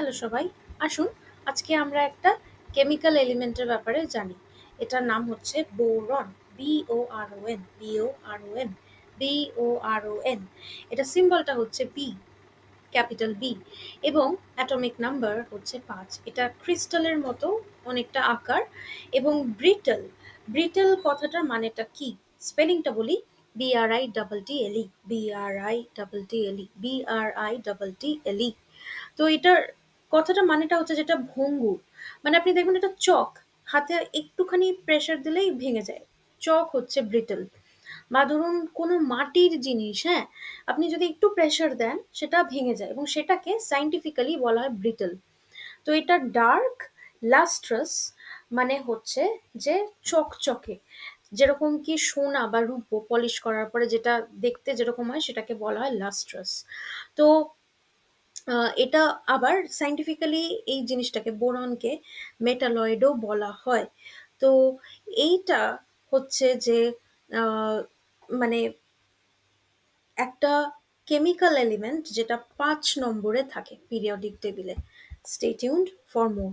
Hello সবাই, আসুন আজকে আমরা একটা কেমিক্যাল এলিমেন্টের ব্যাপারে জানি। এটার নাম হচ্ছে boron. B O R O N B O R O N. এটা সিম্বলটা হচ্ছে বি, ক্যাপিটাল বি, এবং অ্যাটমিক নাম্বার হচ্ছে 5। এটা ক্রিস্টালের মতো অনেকটা আকার এবং ব্রিটল। ব্রিটল কথাটার মানেটা কি, স্পেলিংটা বলি। BRITTLE। তো এটার কথাটা মানেটা হচ্ছে যেটা ভঙ্গুর, মানে আপনি দেখবেন এটা চক, হাতে একটুখানি প্রেসার দিলেই ভেঙে যায়। চক হচ্ছে ব্রিটল। বা ধরুন কোনো মাটির জিনিস, হ্যাঁ, আপনি যদি একটু প্রেসার দেন সেটা ভেঙে যায় এবং সেটাকে সাইন্টিফিক্যালি বলা হয় ব্রিটল। তো এটা ডার্ক লাস্ট্রাস, মানে হচ্ছে যে চকচকে, যেরকম কি সোনা বা রূপো পলিশ করার পরে যেটা দেখতে যেরকম হয় সেটাকে বলা হয় লাস্ট্রাস। তো এটা আবার সায়েন্টিফিক্যালি এই জিনিসটাকে বোরনকে মেটালয়েডও বলা হয়। তো এইটা হচ্ছে যে আহ, মানে একটা কেমিক্যাল এলিমেন্ট যেটা 5 নম্বরে থাকে পিরিয়ডিক টেবিলে। Stay tuned for more.